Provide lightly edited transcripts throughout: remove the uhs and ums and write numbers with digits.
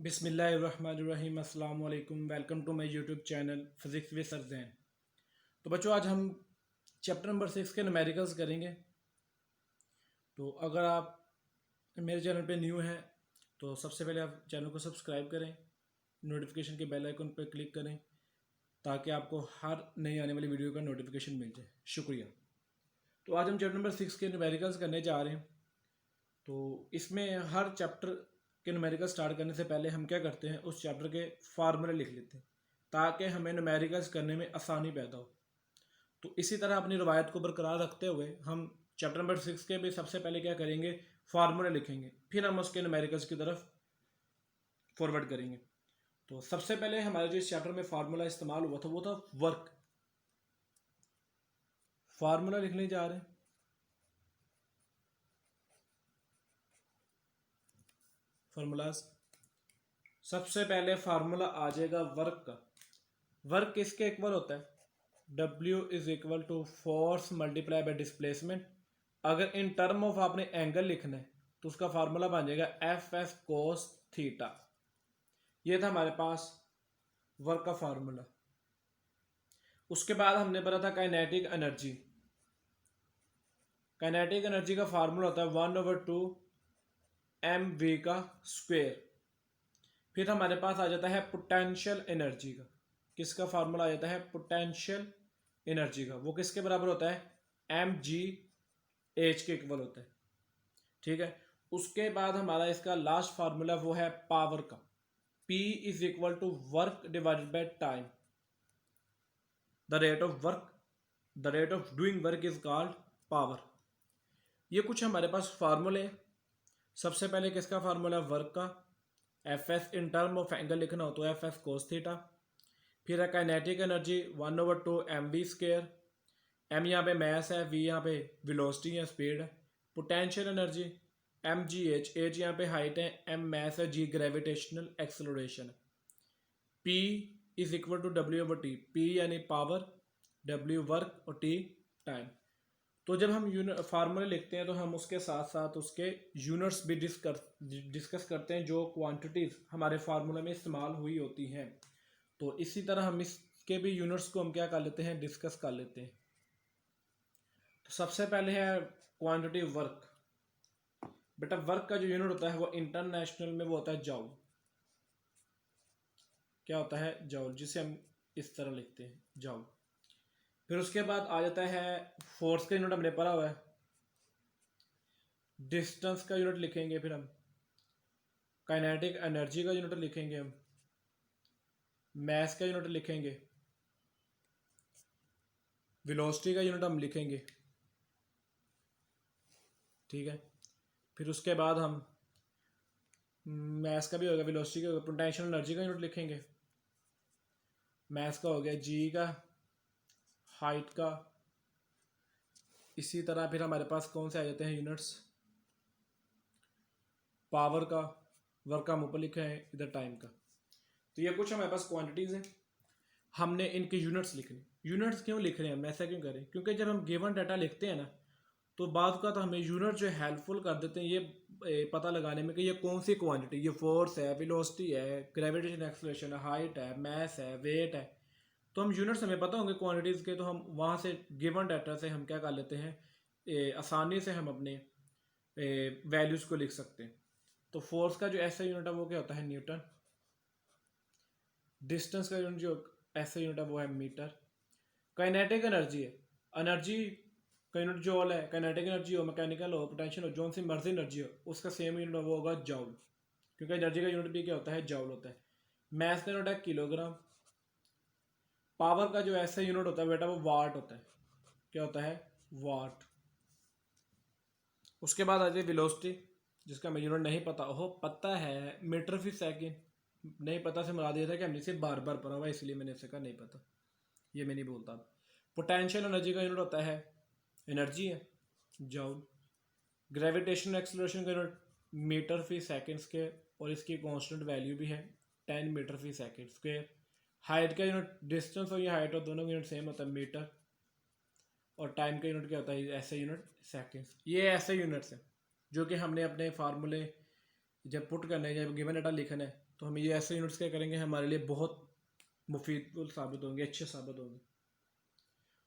बिस्मिल्लाहिर्रहमानिर्रहीम अस्सलाम वालेकुम। Welcome to my YouTube channel physics with sir Zain. तो बच्चों, आज हम चैप्टर नंबर 6 के न्यूमेरिकल्स करेंगे। तो अगर आप मेरे चैनल पे न्यू हैं तो सबसे पहले आप चैनल को सब्सक्राइब करें, नोटिफिकेशन के बेल आइकन पर क्लिक करें ताकि आपको हर नई आने वाली वीडियो का नोटिफिकेशन मिल जाए। शुक्रिया। तो आज हम चैप्टर नंबर 6 के न्यूमेरिकल्स करने जा रहे हैं। तो इसमें हर चैप्टर के न्यूमेरिकल स्टार्ट करने से पहले हम क्या करते हैं, उस चैप्टर के फार्मूले लिख लेते हैं ताकि हमें न्यूमेरिकल्स करने में आसानी पैदा हो। तो इसी तरह अपनी रवायत को बरकरार रखते हुए हम चैप्टर नंबर 6 के भी सबसे पहले क्या करेंगे, फार्मूले लिखेंगे, फिर हम उसके न्यूमेरिकल्स की तरफ फॉरवर्ड करेंगे। तो सबसे पहले हमारे जो इस चैप्टर में फार्मूला इस्तेमाल हुआ था वो था वर्क। फार्मूला लिखने जा रहे हैं। फार्मूलाज, सबसे पहले फार्मूला आ जाएगा वर्क का। वर्क किसके इक्वल होता है? W is equal to force multiply by displacement. अगर इन टर्म ऑफ आपने एंगल लिखना है तो उसका फार्मूला बन जाएगा एफ एस कोस थीटा। ये था हमारे पास वर्क का फार्मूला। उसके बाद हमने पढ़ा था काइनेटिक एनर्जी। काइनेटिक एनर्जी का फार्मूला होता है 1/2 mv का स्क्वायर। फिर हमारे पास आ जाता है पोटेंशियल एनर्जी का। किसका फार्मूला आ जाता है? पोटेंशियल एनर्जी का। वो किसके बराबर होता है? mgh के इक्वल होता है। ठीक है। उसके बाद हमारा इसका लास्ट फार्मूला वो है पावर का। P is equal to work divided by time. The rate of doing work is called power. ये कुछ हमारे पास फार्मूले। सबसे पहले किसका फार्मूला? वर्क का। F S in term of angle लिखना हो तो एफ एस कोस थीटा। फिर है kinetic energy 1/2 mv square. M यहाँ पे मैस है, वी यहाँ पे वेलोसिटी है, स्पीड है। पोटेंशियल एनर्जी mgh, एच यहाँ पे हाइट है, एम मैस है, जी ग्रेविटेशनल एक्सेलरेशन है। P is equal to W/T। P यानी पावर, W वर्क और T टाइम। तो जब हम फार्मूले लिखते हैं तो हम उसके साथ साथ उसके यूनिट्स भी डिस्कस करते हैं जो क्वांटिटीज़ हमारे फार्मूले में इस्तेमाल हुई होती हैं। तो इसी तरह हम इसके भी यूनिट्स को हम क्या कर लेते हैं, डिस्कस कर लेते हैं। तो सबसे पहले है क्वांटिटी वर्क। बेटा वर्क का जो यूनिट होता है वो इंटरनेशनल में वो होता है जाउल। क्या होता है? जाउल, जिसे हम इस तरह लिखते हैं, जाउल। फिर उसके बाद आ जाता है फोर्स का यूनिट, हमने पढ़ा हुआ है। डिस्टेंस का यूनिट लिखेंगे, फिर हम काइनेटिक एनर्जी का यूनिट लिखेंगे, हम मैस का यूनिट लिखेंगे, वेलोसिटी का यूनिट हम लिखेंगे। ठीक है। फिर उसके बाद हम मैस का भी होगा, वेलोसिटी का होगा, पोटेंशियल एनर्जी का यूनिट लिखेंगे। मैस का हो गया, जी का, हाइट का। इसी तरह फिर हमारे पास कौन से आ जाते हैं यूनिट्स? पावर का, वर्क का हम ऊपर लिखे हैं, इधर टाइम का। तो ये कुछ हमारे पास क्वांटिटीज़ हैं। हमने इनके यूनिट्स लिखने। यूनिट्स क्यों लिख रहे हैं, हम ऐसा क्यों करें? क्योंकि जब हम गिवन डाटा लिखते हैं ना तो बाद का तो हमें यूनिट जो हेल्पफुल कर देते हैं ये पता लगाने में कि ये कौन सी क्वांटिटी, ये फोर्स है, वेलोसिटी है, ग्रेविटेशन एक्सेलरेशन है, हाइट है, मास है, वेट है। तो हम यूनिट्स हमें पता होंगे क्वांटिटीज़ के, तो हम वहाँ से गिवन डाटा से हम क्या कर लेते हैं, आसानी से हम अपने वैल्यूज़ को लिख सकते हैं। तो फोर्स का जो ऐसा यूनिट है वो क्या होता है? न्यूटन। डिस्टेंस का यूनिट जो ऐसा यूनिट है वो है मीटर। काइनेटिक एनर्जी है, एनर्जी का यूनिट जॉल है। काइनेटिक एनर्जी हो, मैकेनिकल हो, पोटेंशियल हो, जो सी मर्जी एनर्जी हो, उसका सेम यूनिट वो होगा जॉल, क्योंकि एनर्जी का यूनिट भी क्या होता है? जॉल होता है। मैस का यूनिट है किलोग्राम। पावर का जो ऐसा यूनिट होता है बेटा वो वाट होता है। क्या होता है? वाट। उसके बाद आ जाए वेलोसिटी, जिसका हमें यूनिट नहीं पता हो, पता है मीटर फी सेकेंड। नहीं पता से मुरा दिया था कि हमने इसे बार बार पढ़ा हुआ, इसलिए मैंने इसका नहीं पता, ये मैं नहीं बोलता। पोटेंशियल एनर्जी का यूनिट होता है, एनर्जी है, जूल। ग्रेविटेशन एक्सेलरेशन का unit metre per second square, और इसकी कांस्टेंट वैल्यू भी है 10 metre per second square. Height का यूनिट, डिस्टेंस और ये हाइट और दोनों का यूनिट सेम होता है, मीटर। और टाइम का यूनिट क्या होता है? ऐसे यूनिट सेकेंड्स। ये ऐसे यूनिट्स हैं जो कि हमने अपने फार्मूले जब पुट करना है, जब गिवन डाटा लिखना है, तो हम ये ऐसे यूनिट्स क्या करेंगे, हमारे लिए बहुत मुफीद साबित होंगे, अच्छे साबित होंगे।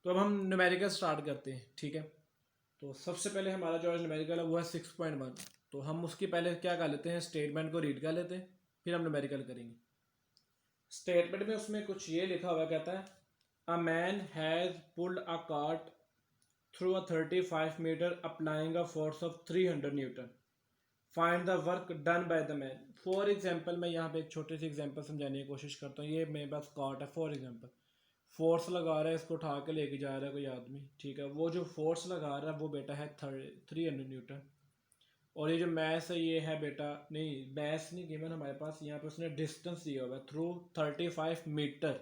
तो अब हम न्यूमेरिकल स्टार्ट करते हैं, ठीक है। तो सबसे पहले हमारा जो न्यूमेरिकल है वो है 6.1। तो हम उसकी पहले क्या कर लेते हैं, स्टेटमेंट को रीड कर लेते हैं, फिर हम न्यूमेरिकल करेंगे। स्टेटमेंट में उसमें कुछ ये लिखा हुआ कहता है, a man has pulled a cart through a 35 metre applying a force of 300 newton, find the work done by the man. For example, मैं यहाँ पे एक छोटी सी एग्जाम्पल समझाने की कोशिश करता हूँ। ये मेरे पास कार्ट है, फॉर एग्जाम्पल फोर्स लगा रहा है, इसको उठा के लेके जा रहा है कोई आदमी, ठीक है। वो जो फोर्स लगा रहा है वो बेटा है 300 न्यूटन। और ये जो मैस है ये है बेटा, नहीं मैस नहीं गिवन हमारे पास, यहाँ पे उसने डिस्टेंस दिया हुआ है थ्रू 35 मीटर।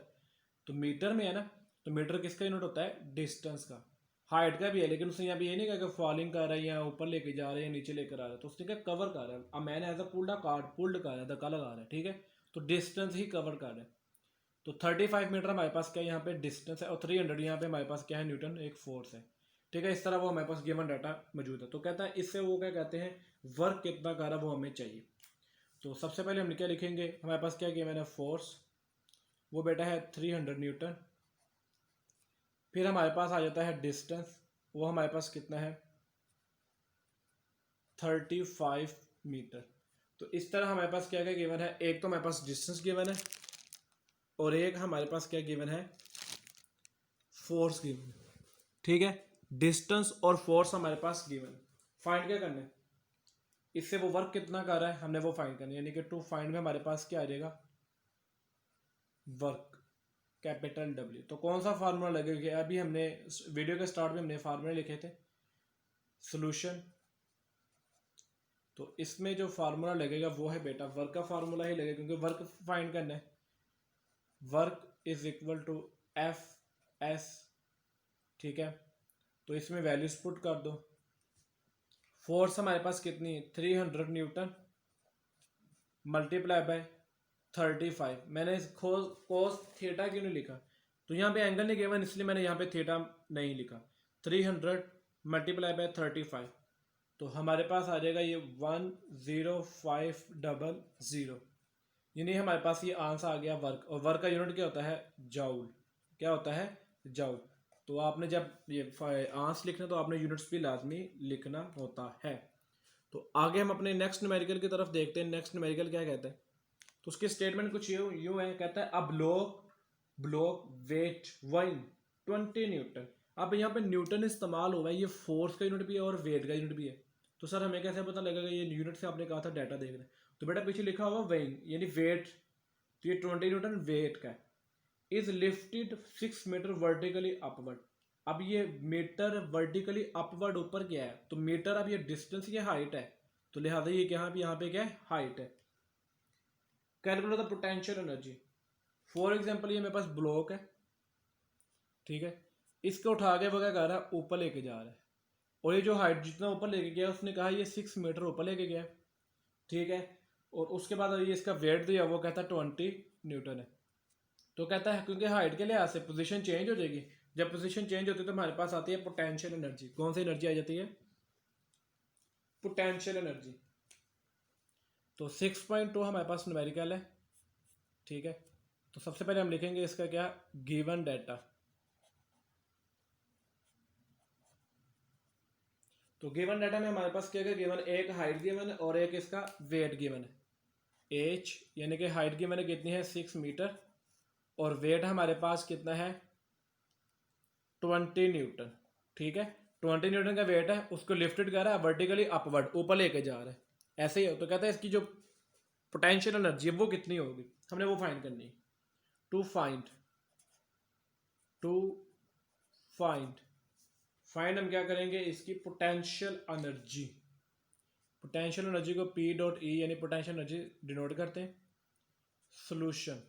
तो मीटर में है ना, तो मीटर किसका यूनिट होता है, डिस्टेंस का। हाइट का भी है, लेकिन उसने यहाँ पे ये नहीं कहा कि फॉलिंग कर रहा है या ऊपर लेके जा रहा है या नीचे लेकर आ रहा है, तो उसने क्या कवर कर रहा है। अब मैंने as a pulled cart pulled कर रहा है, धक्का लगा रहा है, ठीक है। तो डिस्टेंस ही कवर कर रहा है। तो 35 मीटर हमारे पास क्या यहाँ पे डिस्टेंस है, और 300 यहाँ पे हमारे पास क्या है, न्यूटन एक फोर्स है, ठीक है। इस तरह वो हमारे पास गिवन डाटा मौजूद है। तो कहता है इससे वो क्या कहते हैं, वर्क कितना कर रहा है वो हमें चाहिए। तो सबसे पहले हम क्या लिखेंगे, हमारे पास क्या गिवन है, फोर्स, वो बेटा है 300 न्यूटन। फिर हमारे पास आ जाता है डिस्टेंस, वो हमारे पास कितना है, 35 मीटर। तो इस तरह हमारे पास क्या क्या गिवन है, एक तो हमारे पास डिस्टेंस गिवन है, और एक हमारे पास क्या गिवन है, फोर्स गिवन है, ठीक है। डिस्टेंस और फोर्स हमारे पास गिवन है। फाइंड क्या करना है, इससे वो वर्क कितना कर रहा है हमने वो फाइंड करना है। यानी कि टू फाइंड में हमारे पास क्या आ जाएगा, वर्क, कैपिटल डब्ल्यू। तो कौन सा फार्मूला लगेगा, अभी हमने वीडियो के स्टार्ट में हमने फार्मूले लिखे थे, सोल्यूशन। तो इसमें जो फार्मूला लगेगा वो है बेटा वर्क का फार्मूला ही लगेगा, क्योंकि वर्क फाइंड करना है। Work is equal to F S, ठीक है। तो इसमें वैल्यूज पुट कर दो। फोर्स हमारे पास कितनी है, 300 न्यूटन मल्टीप्लाई बाय 35। मैंने कोस थीटा क्यों नहीं लिखा, तो यहाँ पे एंगल नहीं गिवन, इसलिए मैंने यहाँ पे थीटा नहीं लिखा। 300 मल्टीप्लाई बाय 35, तो हमारे पास आ जाएगा ये 10500, यानी हमारे पास ये आंसर आ गया वर्क। और वर्क का यूनिट क्या होता है, जाउल। क्या होता है, जाउल। तो आपने जब ये आंसर लिखना तो आपने यूनिट्स भी लाजमी लिखना होता है। तो आगे हम अपने नेक्स्ट न्यूमेरिकल की तरफ देखते हैं। नेक्स्ट न्यूमेरिकल क्या कहता है, तो उसकी स्टेटमेंट कुछ यूं है, कहता है अब ब्लॉक वेट वाइन 20 न्यूटन। अब यहाँ पे न्यूटन इस्तेमाल हुआ है, ये फोर्स का यूनिट भी है और वेट का यूनिट भी है। तो सर हमें कैसे पता लगेगा, ये यूनिट से आपने कहा था डाटा देखना है, तो बेटा पीछे लिखा हुआ वेइन यानी वेट, तो ये 20 न्यूटन वेट का है। Is lifted 6 metre vertically upward. अब ये मीटर वर्टिकली अपवर्ड ऊपर क्या है, तो मीटर, अब ये डिस्टेंस, ये हाइट है, तो लिहाजा ये यहाँ पे क्या है, हाइट है। Calculate the potential energy. For example ये मेरे पास ब्लॉक है, ठीक है। इसको उठा के वो क्या कर रहा है, ऊपर लेके जा रहा है, और ये जो हाइट जितना ऊपर लेके गया उसने कहा ये 6 मीटर ऊपर लेके गया, ठीक है। और उसके बाद ये इसका वेट दिया, वो कहता है 20 न्यूटन है। तो कहता है क्योंकि हाइट के लिहाज से पोजीशन चेंज हो जाएगी, जब पोजीशन चेंज होती है तो हमारे पास आती है पोटेंशियल एनर्जी। कौन सी एनर्जी आ जाती है, पोटेंशियल एनर्जी। तो 6.2 हमारे पास न्यूमेरिकल है, ठीक है। तो सबसे पहले हम लिखेंगे इसका क्या, गिवन डाटा। तो गिवन डाटा में हमारे पास क्या क्या गिवन, एक हाइट गिवन है और एक इसका वेट गिवन है। एच यानी कि हाइट गिवन है कितनी है, 6 मीटर, और वेट हमारे पास कितना है, 20 न्यूटन, ठीक है। 20 न्यूटन का वेट है, उसको लिफ्टेड कर रहा है वर्टिकली अपवर्ड, ऊपर लेके जा रहा है, ऐसे ही हो। तो कहता है इसकी जो पोटेंशियल एनर्जी है वो कितनी होगी, हमने वो फाइंड करनी है। टू फाइंड फाइंड हम क्या करेंगे, इसकी पोटेंशियल एनर्जी। पोटेंशियल एनर्जी को P डॉट ई यानी पोटेंशियल एनर्जी डिनोट करते हैं। सोल्यूशन,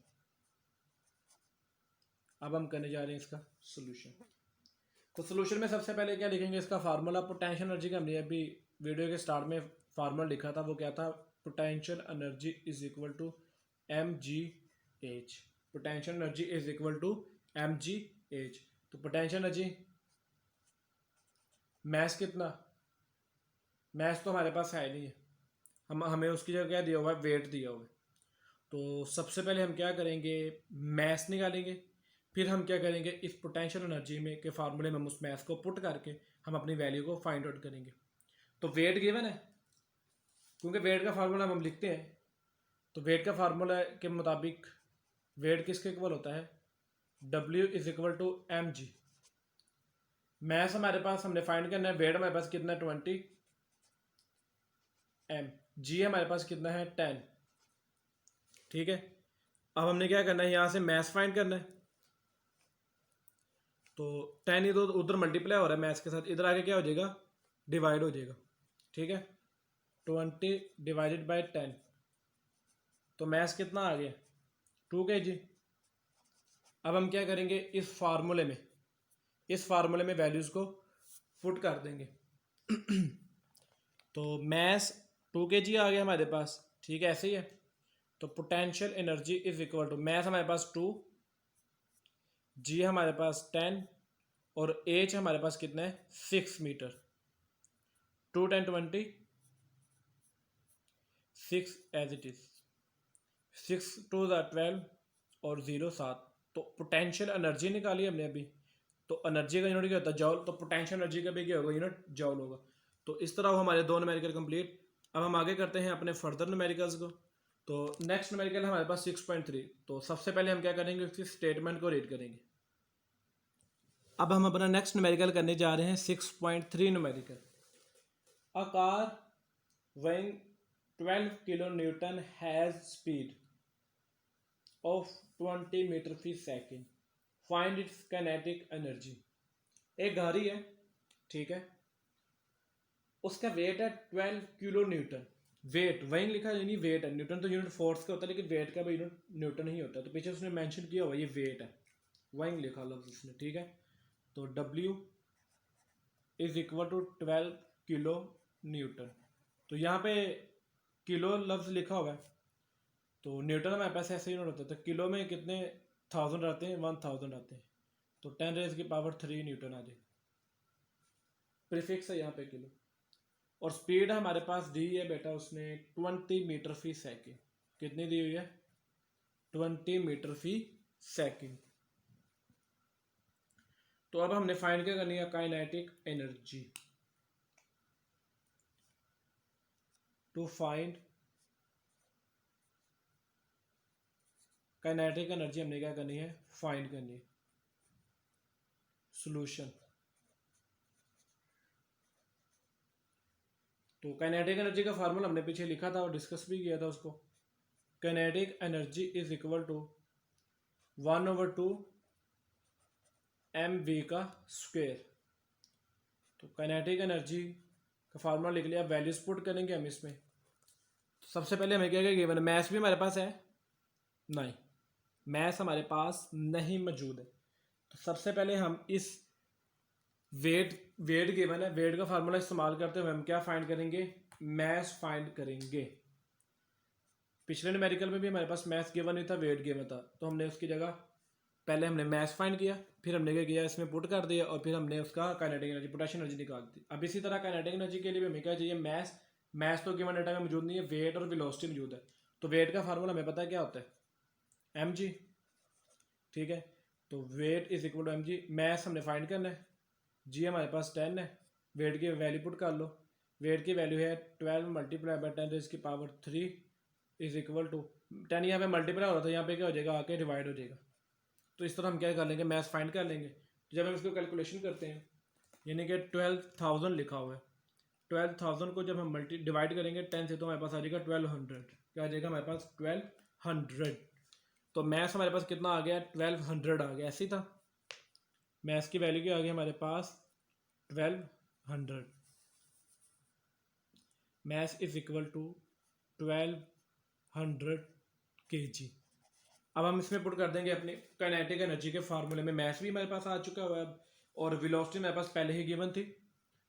अब हम करने जा रहे हैं इसका सोल्यूशन। तो सोल्यूशन में सबसे पहले क्या लिखेंगे, इसका फार्मूला पोटेंशियल एनर्जी का हमने अभी वीडियो के स्टार्ट में फार्मूला लिखा था, वो क्या था, potential energy is equal to mgh। Potential energy is equal to mgh। तो पोटेंशियल एनर्जी मैस कितना, मैस तो हमारे पास है नहीं है, हमें उसकी जगह क्या दिया हुआ है, वेट दिया हुआ है। तो सबसे पहले हम क्या करेंगे, मैस निकालेंगे, फिर हम क्या करेंगे, इस पोटेंशियल एनर्जी में के फार्मूले में हम उस मैस को पुट करके हम अपनी वैल्यू को फाइंड आउट करेंगे। तो वेट गिवन है, क्योंकि वेट का फार्मूला हम लिखते हैं, तो वेट का फार्मूला के मुताबिक वेट किसके इक्वल होता है, W is equal to mg। Mass हमारे पास हमने फाइंड करना है, वेट हमारे पास कितना है 20 m, g हमारे पास कितना है 10। ठीक है, अब हमने क्या करना है, यहाँ से मैस फाइंड करना है। तो 10 ही तो उधर मल्टीप्लाई हो रहा है मैस के साथ, इधर आके क्या हो जाएगा, डिवाइड हो जाएगा। ठीक है, 20 डिवाइडेड बाई 10, तो मैस कितना आ गया 2 kg। अब हम क्या करेंगे, इस फार्मूले में वैल्यूज़ को पुट कर देंगे। तो मैस 2 kg आ गया हमारे पास। ठीक है, ऐसे ही है। तो potential energy is equal to, mass हमारे पास 2, जी हमारे पास 10 और एच हमारे पास कितना है 6 मीटर। 2 10 20, 6 एज इट इज, 6 2 12 और 0 7। तो पोटेंशियल एनर्जी निकाली हमने अभी। तो एनर्जी का यूनिट क्या होता है, जॉल। तो पोटेंशियल एनर्जी का भी क्या होगा, यूनिट जॉल होगा। तो इस तरह वो हमारे 2 न्यूमेरिकल कंप्लीट। अब हम आगे करते हैं अपने फर्दर न्यूमेरिकल्स को। तो नेक्स्ट न्यूमेरिकल हमारे पास 6.3। तो सबसे पहले हम क्या करेंगे, उसकी स्टेटमेंट को रीड करेंगे। अब हम अपना नेक्स्ट न्यूमेरिकल करने जा रहे हैं 6.3 numerical. A car weighing 12 kilo newton has speed of 20 metre per second, find its kinetic energy. एक गाड़ी है, ठीक है, उसका वेट है 12 किलो न्यूटन। वेट वहीं लिखा है, यानी वेट है, न्यूटन तो यूनिट फोर्स का होता है, लेकिन वेट का भी यूनिट न्यूटन ही होता है। तो पीछे उसने मेंशन किया हुआ ये वेट है, वहीं लिखा लफ्ज उसने। ठीक है, तो W is equal to 12 kilo newton. तो यहाँ पे किलो लफ्ज लिखा हुआ है, तो न्यूटन हमारे पास ऐसे ही नोट होता है। तो किलो में कितने 1000 आते हैं, 1000 आते हैं। तो 10 रेज की पावर 3 न्यूटन आ जाए, प्रीफिक्स है यहाँ पे किलो। और स्पीड हमारे पास दी है बेटा उसने 20 मीटर फी सेकेंड। कितनी दी हुई है, 20 मीटर फी सेकेंड। तो अब हमने फाइंड क्या करनी है, kinetic energy. To find kinetic energy हमने क्या करनी है, फाइंड करनी है। सॉल्यूशन, तो काइनेटिक एनर्जी का फार्मूला हमने पीछे लिखा था और डिस्कस भी किया था उसको। Kinetic energy is equal to 1/2 mv का स्क्वायर। तो काइनेटिक एनर्जी का फार्मूला लिख लिया, वैल्यूज पुट करेंगे हम इसमें। सबसे पहले हमें क्या क्या गिवन है, मैथ्स भी हमारे पास है नहीं, मैथ्स हमारे पास नहीं मौजूद है। तो सबसे पहले हम इस वेट गिवन है, वेट का फार्मूला इस्तेमाल करते हुए हम क्या फाइंड करेंगे, मैथ्स फाइंड करेंगे। पिछले न्यूमेरिकल में भी हमारे पास मैथ्स गिवन नहीं था, वेट गिवन था। तो हमने उसकी जगह पहले हमने मैथ्स फाइंड किया, फिर हमने क्या किया, इसमें पुट कर दिया, और फिर हमने उसका काइनेटिक एनर्जी, पोटेंशियल एनर्जी निकाल दी। अब इसी तरह काइनेटिक एनर्जी के लिए भी हमें क्या चाहिए, मैथ्स तो गिवन डेटा में मौजूद नहीं है, वेट और वेलोसिटी मौजूद है। तो वेट का फार्मूला हमें पता है क्या होता है, mg। ठीक है, तो weight is equal to mg। Mass हमने फाइंड करना है, जी हमारे पास 10 है, वेट की वैल्यू पुट कर लो। वेट की वैल्यू है 12 मल्टीप्लाई बाई 10 रेज़ की पावर 3 इज इक्वल टू 10, यहाँ पे मल्टीप्लाई हो रहा था, यहाँ पे क्या हो जाएगा, आके डिवाइड हो जाएगा। तो इस तरह हम क्या कर लेंगे, मैथ्स फाइंड कर लेंगे। तो जब हम इसको कैलकुलेशन करते हैं, यानी कि 12,000 लिखा हुआ है, 12,000 को जब हम डिवाइड करेंगे 10 से, तो हमारे पास आ जाएगा 1200। क्या आ जाएगा हमारे पास 1200। तो मैथ्स हमारे पास कितना आ गया, 1200 आ गया। ऐसे ही था, मैथ्स की वैल्यू क्या आ गई हमारे पास 1200। Mass is equal to 1200 kg। अब हम इसमें पुट कर देंगे अपने काइनेटिक एनर्जी के फार्मूले में। मैथ्स भी हमारे पास आ चुका हुआ है अब, और वेलोसिटी मेरे पास पहले ही गिवन थी।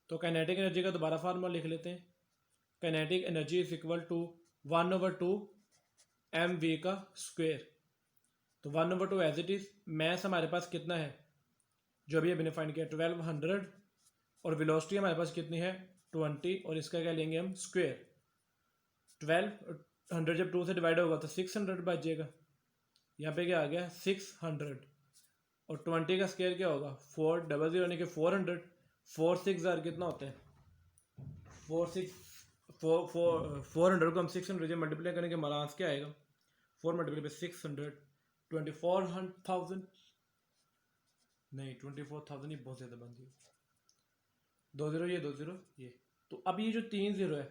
तो काइनेटिक एनर्जी का दोबारा फार्मूला लिख लेते हैं। Kinetic energy is equal to 1/2 mv का स्क्वायर। तो 1/2 एज इट इज। मैथ्स हमारे पास कितना है, जो अभी अभी फाइंड किया 1200, और वेलोसिटी हमारे पास कितनी है 20, और इसका क्या लेंगे हम, स्क्वायर। 1200 जब 2 से डिवाइड होगा तो 600 बच जाएगा। यहाँ पे क्या आ गया 600, और 20 का स्केयर क्या होगा 400 यानी कि 400। 4 कितना होता है 400 को हम 600 से मल्टीप्लाई करेंगे, हमारा आंसर क्या आएगा 4 मल्टीप्लाई बाई 600 24,000, नहीं 24,000 ही बहुत ज़्यादा बन गई, 2 0 ये 2 0 ये। तो अब ये जो 3 0 है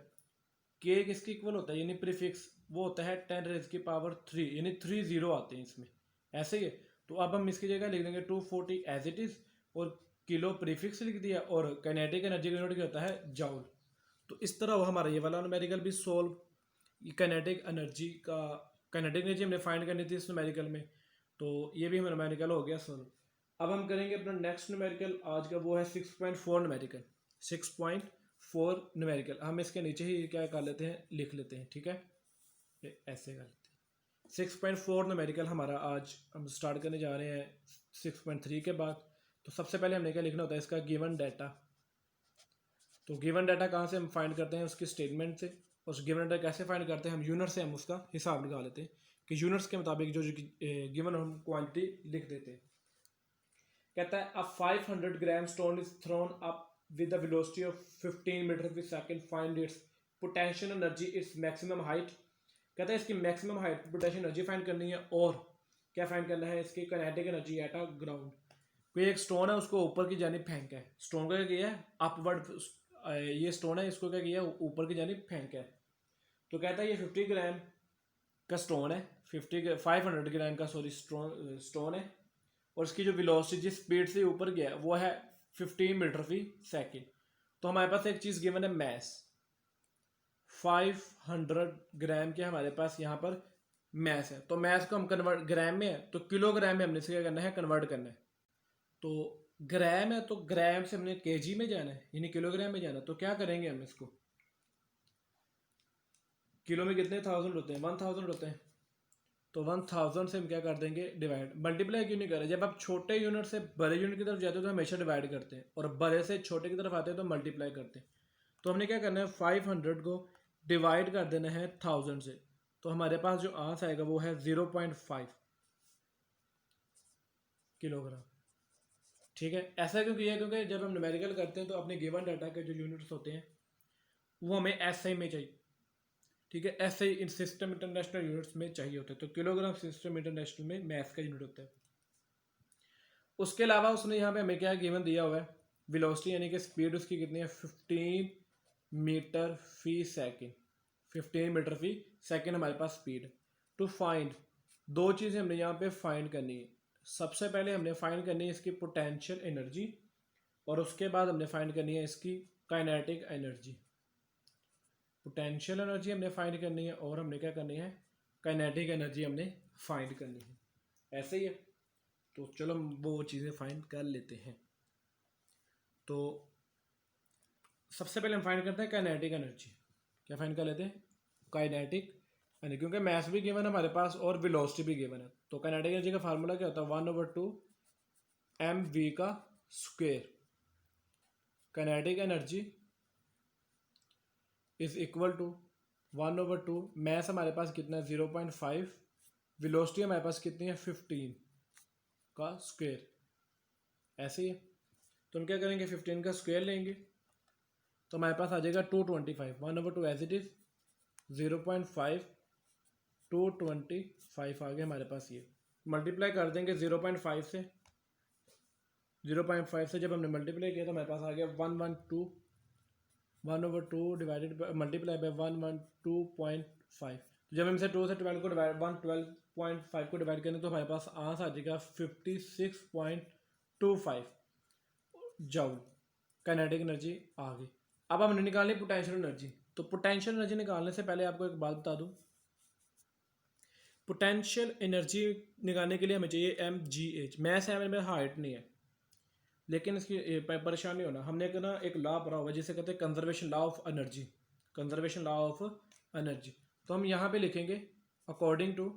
के किसके इक्वल होता है, यानी प्रीफिक्स वो होता है 10⁻³ यानी 3 0 आते हैं इसमें, ऐसे ही है। तो अब हम इसकी जगह लिख देंगे 240 एज इट इज़, और किलो प्रीफिक्स लिख दिया, और काइनेटिक एनर्जी का यूनिट क्या होता है जॉल। तो इस तरह वो हमारा ये वाला न्यूमेरिकल भी सोल्व, काइनेटिक एनर्जी का, काइनेटिक एनर्जी हमने फाइंड करनी थी इस न्यूमेरिकल में, तो ये भी हमारा न्यूमेरिकल हो गया सोल्व। अब हम करेंगे अपना नेक्स्ट न्यूमेरिकल आज का, वो है 6.4 न्यूमेरिकल। 6.4 न्यूमेरिकल हम इसके नीचे ही क्या कर लेते हैं लिख लेते हैं, ठीक है, ऐसे कर लेते हैं। 6.4 न्यूमेरिकल हमारा आज हम स्टार्ट करने जा रहे हैं 6.3 के बाद। तो सबसे पहले हमने क्या लिखना होता है इसका गिवन डाटा। तो गिवन डाटा कहाँ से हम फाइंड करते हैं उसकी स्टेटमेंट से, और उस गिवन डाटा कैसे फाइंड करते हैं हम यूनिट से हम उसका हिसाब लगा लेते हैं कि यूनिट्स के मुताबिक जो गिवन हम क्वांटिटी लिख देते हैं। कहता है अब 500 gram stone is thrown up with the velocity of 15 metre per second, find its potential energy, its maximum height। कहता है इसकी maximum height potential energy find करनी है, और क्या फाइंड करना है इसकी kinetic energy at a ground. कोई एक स्टोन है उसको ऊपर की जानिब फेंका है, स्टोन का क्या किया है अपवर्ड, ये स्टोन है इसको क्या किया है ऊपर की जानिब फेंका है। तो कहता है ये 50 ग्राम का स्टोन है, 500 ग्राम का सॉरी स्टोन है, और इसकी जो वेलोसिटी जिस स्पीड से ऊपर गया वो है 15 मीटर फी सेकेंड। तो हमारे पास एक चीज़ गिवन है मैस 500 ग्राम के हमारे पास यहाँ पर मैस है। तो मैस को हम कन्वर्ट ग्राम में है तो किलोग्राम में हमने इसे क्या करना है कन्वर्ट करना है। तो ग्राम है तो ग्राम से हमने केजी में जाना है यानी किलोग्राम में जाना है। तो क्या करेंगे हम इसको, किलो में कितने 1000 होते हैं 1000 होते हैं, तो 1000 से हम क्या कर देंगे डिवाइड। मल्टीप्लाई क्यों नहीं कर रहे, जब आप छोटे यूनिट से बड़े यूनिट की तरफ जाते हो तो हमेशा डिवाइड करते हैं, और बड़े से छोटे की तरफ आते हैं तो मल्टीप्लाई करते हैं। तो हमने क्या करना है 500 को डिवाइड कर देना है 1000 से, तो हमारे पास जो आंसर आएगा वो है 0.5 किलोग्राम। ठीक है, ऐसा क्यों किया, क्योंकि जब हम न्यूमेरिकल करते हैं तो अपने गिवन डाटा के जो यूनिट्स होते हैं वो हमें एसआई में चाहिए। ठीक है, ऐसे ही इन सिस्टम इंटरनेशनल यूनिट्स में चाहिए होता है, तो किलोग्राम सिस्टम इंटरनेशनल में मैथ का यूनिट होता है। उसके अलावा उसने यहाँ पे हमें क्या गिवन दिया हुआ है वेलोसिटी यानी कि स्पीड उसकी कितनी है 15 metre per second, 15 metre per second हमारे पास स्पीड। टू फाइंड दो चीज़ें हमने यहाँ पे फाइंड करनी है। सबसे पहले हमने फाइंड करनी है इसकी पोटेंशियल एनर्जी, और उसके बाद हमने फाइंड करनी है इसकी काइनेटिक एनर्जी। पोटेंशियल एनर्जी हमने फाइंड करनी है और हमने क्या करनी है काइनेटिक एनर्जी हमने फाइंड करनी है, ऐसे ही है। तो चलो हम वो चीज़ें फाइंड कर लेते हैं। तो सबसे पहले हम फाइंड करते हैं काइनेटिक एनर्जी। क्या फाइंड कर लेते हैं काइनेटिक एनर्जी, क्योंकि मैथ भी गिवन है हमारे पास और वेलोसिटी भी गिवन है। तो काइनेटिक एनर्जी का फार्मूला क्या होता है 1/2 mv का square. Kinetic energy is equal to 1/2 mass हमारे पास कितना है 0.5, वेलोसिटी हमारे पास कितनी है 15 का स्क्वायर, ऐसे ही है। तो हम क्या करेंगे 15 का स्क्वायर लेंगे तो हमारे पास आ जाएगा 225, 1/2 एज इट इज 0.5 225 आ गया हमारे पास। ये मल्टीप्लाई कर देंगे 0.5 से, 0.5 से जब हमने मल्टीप्लाई किया तो हमारे पास आ गया 1/2 डिवाइडेड मल्टीप्लाई बाई 112.5। जब हम इसे 2 से 12 को डिवाइड 112.5 को डिवाइड करें तो हमारे पास आंसर आ जाएगा 56.25 जूल काइनेटिक एनर्जी आ गई। अब हमने निकालनी पोटेंशियल एनर्जी। तो पोटेंशियल एनर्जी निकालने से पहले आपको एक बात बता दूं, पोटेंशियल एनर्जी निकालने के लिए हमें चाहिए mgh। मैथ है मेरे हाइट नहीं है, लेकिन इसकी परेशान नहीं होना। हमने ना एक लॉ पढ़ा हुआ जिसे कहते हैं conservation law of energy, conservation law of energy. तो हम यहाँ पे लिखेंगे according to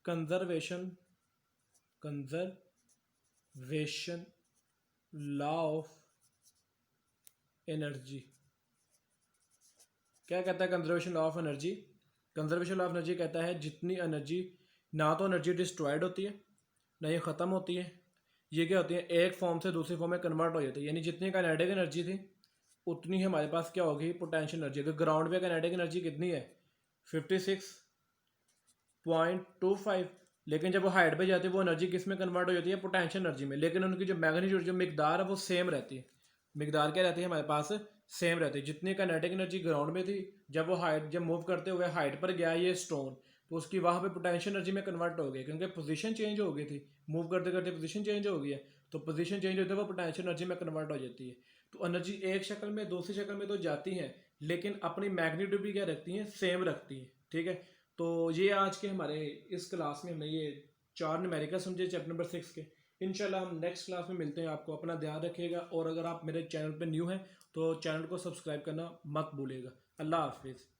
conservation law of energy क्या कहता है conservation of energy? Conservation of energy कहता है जितनी एनर्जी, ना तो एनर्जी डिस्ट्रॉयड होती है ना ये ख़त्म होती है, ये क्या होती है एक फॉर्म से दूसरी फॉर्म में कन्वर्ट हो जाती है। यानी जितनी काइनेटिक एनर्जी थी उतनी हमारे पास क्या होगी, पोटेंशियल एनर्जी। अगर ग्राउंड पे काइनेटिक एनर्जी कितनी है 56.25, लेकिन जब वो हाइट पे जाती है वो एनर्जी किस में कन्वर्ट हो जाती है, पोटेंशियल एनर्जी में। लेकिन उनकी जो मैग्नीट्यूड, जो मिकदार है वो सेम रहती है। मिकदार क्या रहती है हमारे पास, सेम रहती है। जितनी काइनेटिक एनर्जी ग्राउंड में थी, जब मूव करते हुए हाइट पर गया ये स्टोन, तो उसकी वहाँ पे पोटेंशियल एनर्जी में कन्वर्ट हो गई, क्योंकि पोजीशन चेंज हो गई थी, मूव करते करते पोजीशन चेंज हो गई है। तो पोजीशन चेंज होती है वो पोटेंशियल एनर्जी में कन्वर्ट हो जाती है। तो एनर्जी एक शक्ल में दूसरी शक्ल में तो जाती है, लेकिन अपनी मैग्नीट्यूड भी क्या रखती हैं, सेम रखती है। ठीक है, तो ये आज के हमारे इस क्लास में हमने ये 4 न्यूमेरिकल समझे चैप्टर नंबर 6 के। इंशाल्लाह हम नेक्स्ट क्लास में मिलते हैं। आपको अपना ध्यान रखिएगा, और अगर आप मेरे चैनल पर न्यू हैं तो चैनल को सब्सक्राइब करना मत भूलिएगा। अल्लाह हाफिज़।